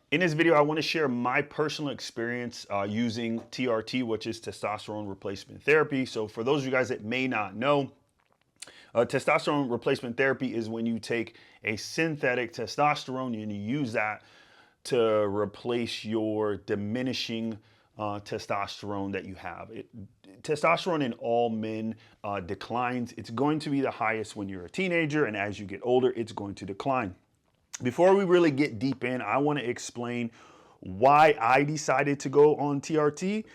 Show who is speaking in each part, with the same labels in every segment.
Speaker 1: In this video, I want to share my personal experience using TRT, which is testosterone replacement therapy. So for those of you guys that may not know, testosterone replacement therapy is when you take a synthetic testosterone and you use that to replace your diminishing testosterone that you have. Testosterone in all men declines. It's going to be the highest when you're a teenager, and as you get older, it's going to decline. Before we really get deep in, I want to explain why I decided to go on TRT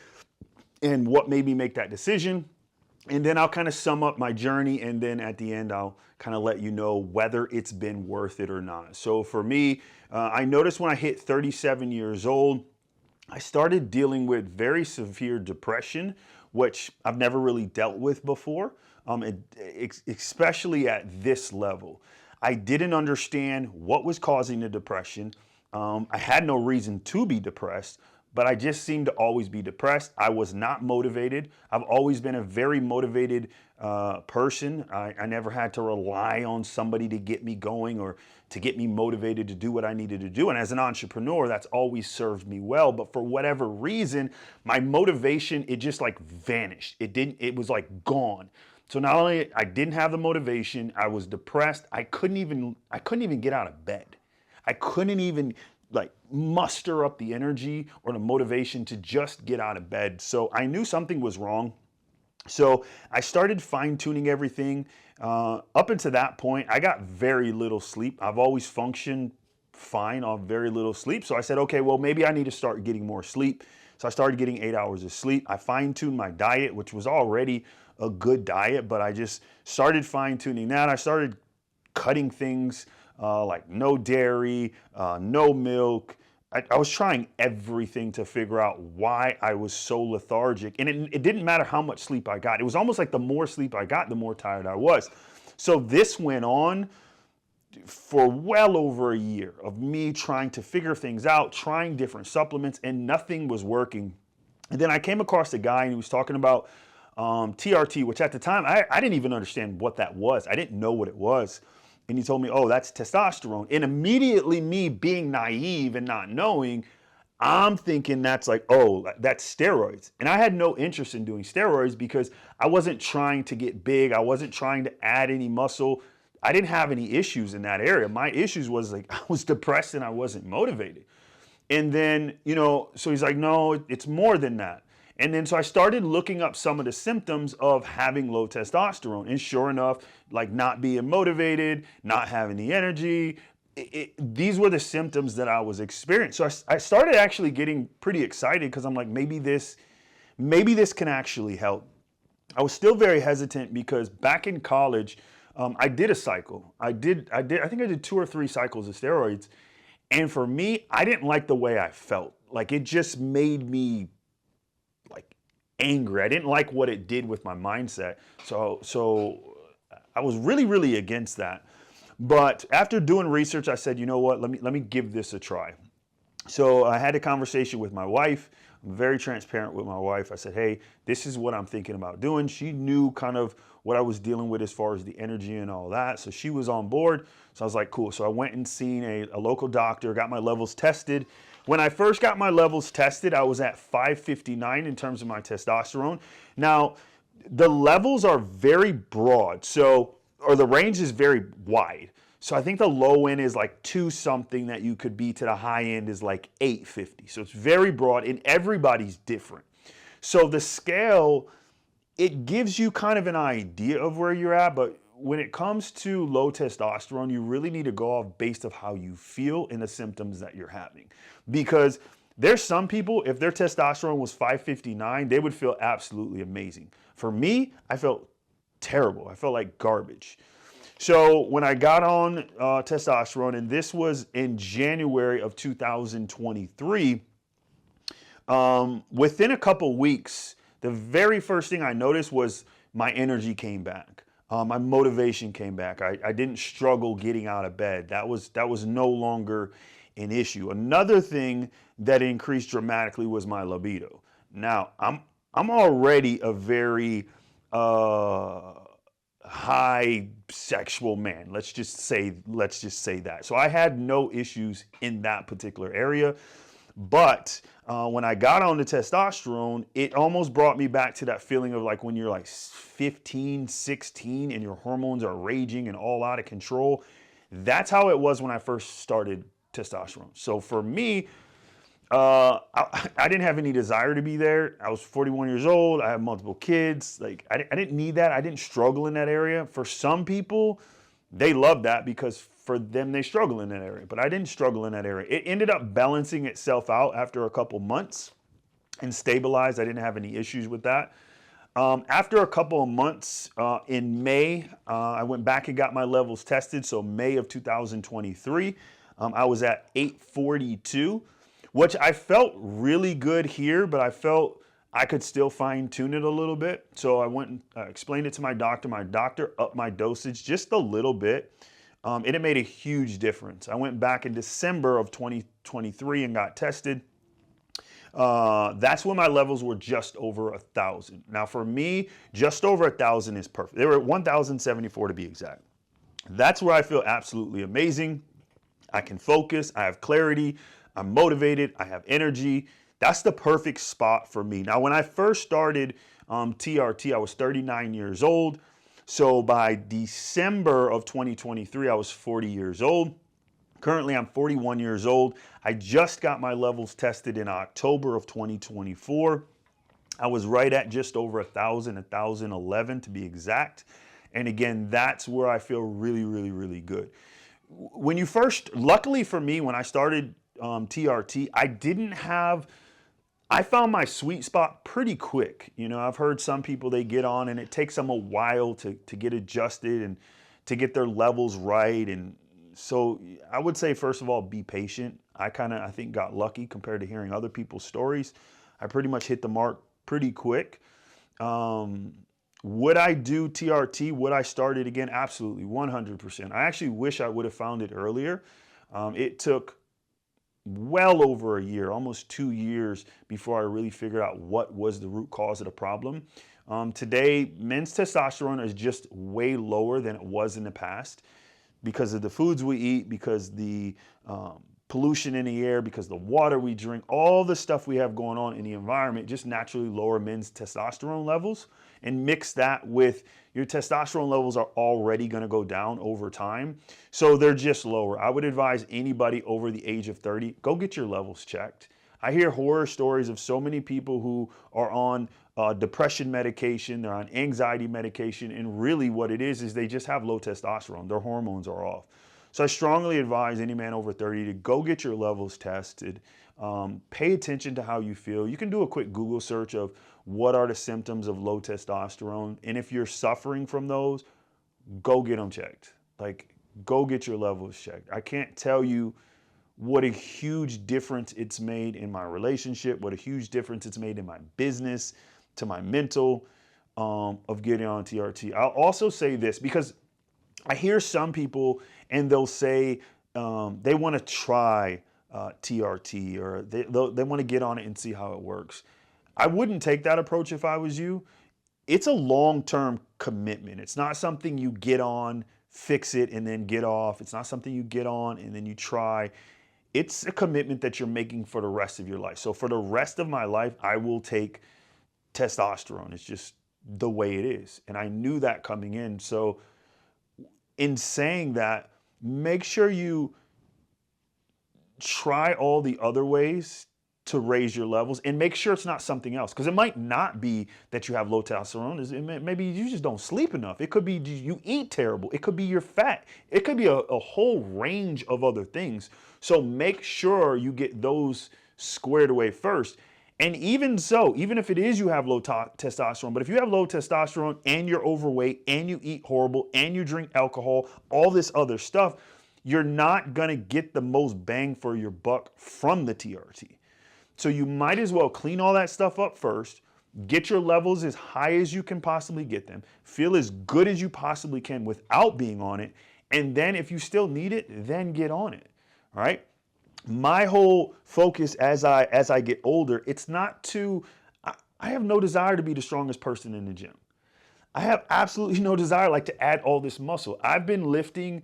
Speaker 1: and what made me make that decision. And then I'll kind of sum up my journey, and then at the end, I'll kind of let you know whether it's been worth it or not. So for me, I noticed when I hit 37 years old, I started dealing with very severe depression, which I've never really dealt with before, especially at this level. I didn't understand what was causing the depression. I had no reason to be depressed, but I just seemed to always be depressed. I was not motivated. I've always been a very motivated person. I never had to rely on somebody to get me going or to get me motivated to do what I needed to do. And as an entrepreneur, that's always served me well. But for whatever reason, my motivation, it just like vanished. It was like gone. So not only I didn't have the motivation, I was depressed. I couldn't even get out of bed. I couldn't even like muster up the energy or the motivation to just get out of bed. So I knew something was wrong. So I started fine tuning everything. Up until that point, I got very little sleep. I've always functioned fine on very little sleep. So I said, okay, well, maybe I need to start getting more sleep. So I started getting 8 hours of sleep. I fine tuned my diet, which was already a good diet, but I just started fine tuning that. I started cutting things like no dairy, no milk. I was trying everything to figure out why I was so lethargic. And it didn't matter how much sleep I got. It was almost like the more sleep I got, the more tired I was. So this went on for well over a year of me trying to figure things out, trying different supplements, and nothing was working. And then I came across a guy and he was talking about TRT, which at the time I didn't even understand what that was. I didn't know what it was. And he told me, oh, that's testosterone. And immediately, me being naive and not knowing, I'm thinking that's like, oh, that's steroids. And I had no interest in doing steroids because I wasn't trying to get big. I wasn't trying to add any muscle. I didn't have any issues in that area. My issues was like I was depressed and I wasn't motivated. And then, so he's like, no, it's more than that. And then so I started looking up some of the symptoms of having low testosterone. And sure enough, like not being motivated, not having the energy, these were the symptoms that I was experiencing. So I started actually getting pretty excited because I'm like, maybe this can actually help. I was still very hesitant because back in college, I did a cycle. I think I did 2 or 3 cycles of steroids. And for me, I didn't like the way I felt. Like it just made me like angry. I didn't like what it did with my mindset. So I was really, really against that. But after doing research, I said, you know what, let me give this a try. So I had a conversation with my wife. I'm very transparent with my wife. I said, hey, this is what I'm thinking about doing. She knew kind of what I was dealing with as far as the energy and all that. So she was on board. So I was like, cool. So I went and seen a local doctor, got my levels tested. When I first got my levels tested, I was at 559 in terms of my testosterone. Now, the levels are very broad, or the range is very wide. So I think the low end is like 2 something that you could be to the high end is like 850. So it's very broad and everybody's different. So the scale, it gives you kind of an idea of where you're at, but when it comes to low testosterone, you really need to go off based of how you feel and the symptoms that you're having. Because there's some people, if their testosterone was 559, they would feel absolutely amazing. For me, I felt terrible. I felt like garbage. So when I got on testosterone, and this was in January of 2023, within a couple weeks, the very first thing I noticed was my energy came back. My motivation came back. I didn't struggle getting out of bed. That was no longer an issue. Another thing that increased dramatically was my libido. Now, I'm already a very high sexual man. Let's just say that. So I had no issues in that particular area. But when I got on the testosterone, it almost brought me back to that feeling of like when you're like 15, 16 and your hormones are raging and all out of control. That's how it was when I first started testosterone. So for me, I didn't have any desire to be there. I was 41 years old. I have multiple kids. Like I didn't need that. I didn't struggle in that area. For some people, they love that because for them, they struggle in that area. But I didn't struggle in that area. It ended up balancing itself out after a couple months and stabilized. I didn't have any issues with that. After a couple of months in May, I went back and got my levels tested. So May of 2023, I was at 842, which I felt really good here, but I felt I could still fine tune it a little bit. So I went and explained it to my doctor. My doctor upped my dosage just a little bit, and it made a huge difference. I went back in December of 2023 and got tested. That's when my levels were just over 1,000. Now for me, just over 1,000 is perfect. They were at 1,074 to be exact. That's where I feel absolutely amazing. I can focus, I have clarity, I'm motivated, I have energy. That's the perfect spot for me. Now, when I first started TRT, I was 39 years old. So by December of 2023, I was 40 years old. Currently, I'm 41 years old. I just got my levels tested in October of 2024. I was right at just over 1,000, 1,011 to be exact. And again, that's where I feel really, really, really good. When you first, luckily for me, when I started TRT, I found my sweet spot pretty quick. You know, I've heard some people, they get on and it takes them a while to get adjusted and to get their levels right. And so I would say, first of all, be patient. I think, got lucky compared to hearing other people's stories. I pretty much hit the mark pretty quick. Would I do TRT? Would I start it again? Absolutely, 100%. I actually wish I would have found it earlier. It took well over a year, almost 2 years, before I really figured out what was the root cause of the problem. Today, men's testosterone is just way lower than it was in the past because of the foods we eat, because the pollution in the air, because the water we drink, all the stuff we have going on in the environment just naturally lower men's testosterone levels. And mix that with your testosterone levels are already going to go down over time. So they're just lower. I would advise anybody over the age of 30, go get your levels checked. I hear horror stories of so many people who are on depression medication, they're on anxiety medication, and really what it is they just have low testosterone. Their hormones are off. So I strongly advise any man over 30 to go get your levels tested. Pay attention to how you feel. You can do a quick Google search of what are the symptoms of low testosterone. And if you're suffering from those, go get them checked. Like, go get your levels checked. I can't tell you what a huge difference it's made in my relationship, what a huge difference it's made in my business, to my mental, of getting on TRT. I'll also say this because I hear some people and they'll say they want to try TRT or they want to get on it and see how it works. I wouldn't take that approach if I was you. It's a long-term commitment. It's not something you get on, fix it, and then get off. It's not something you get on and then you try. It's a commitment that you're making for the rest of your life. So for the rest of my life, I will take testosterone. It's just the way it is. And I knew that coming in. So in saying that, make sure you try all the other ways to raise your levels and make sure it's not something else. Because it might not be that you have low testosterone. Maybe you just don't sleep enough. It could be you eat terrible. It could be you're fat. It could be a whole range of other things. So make sure you get those squared away first. And even so, even if it is you have low testosterone, but if you have low testosterone and you're overweight and you eat horrible and you drink alcohol, all this other stuff, you're not going to get the most bang for your buck from the TRT. So you might as well clean all that stuff up first, get your levels as high as you can possibly get them, feel as good as you possibly can without being on it, and then if you still need it, then get on it, all right? My whole focus as I get older, it's not to, I have no desire to be the strongest person in the gym. I have absolutely no desire like to add all this muscle. I've been lifting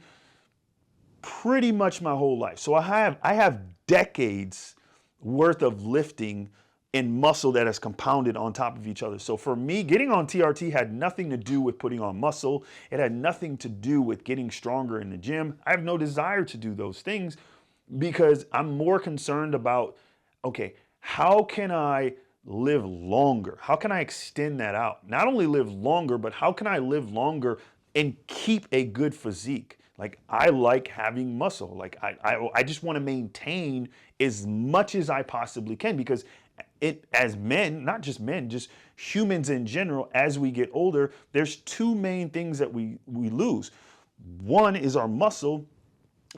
Speaker 1: pretty much my whole life. So I have decades worth of lifting and muscle that has compounded on top of each other. So for me, getting on TRT had nothing to do with putting on muscle. It had nothing to do with getting stronger in the gym. I have no desire to do those things because I'm more concerned about, okay, how can I live longer? How can I extend that out? Not only live longer, but how can I live longer and keep a good physique? Like I like having muscle. Like I just want to maintain as much as I possibly can because it as men, not just men, just humans in general, as we get older, there's two main things that we lose. One is our muscle.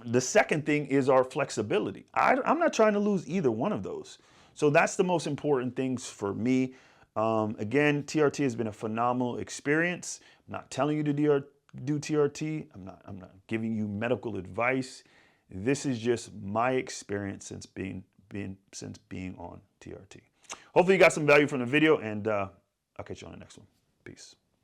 Speaker 1: The second thing is our flexibility. I'm not trying to lose either one of those. So that's the most important things for me. Again, TRT has been a phenomenal experience. I'm not telling you to do TRT. I'm not giving you medical advice. This is just my experience since being on TRT. Hopefully you got some value from the video, and I'll catch you on the next one. Peace.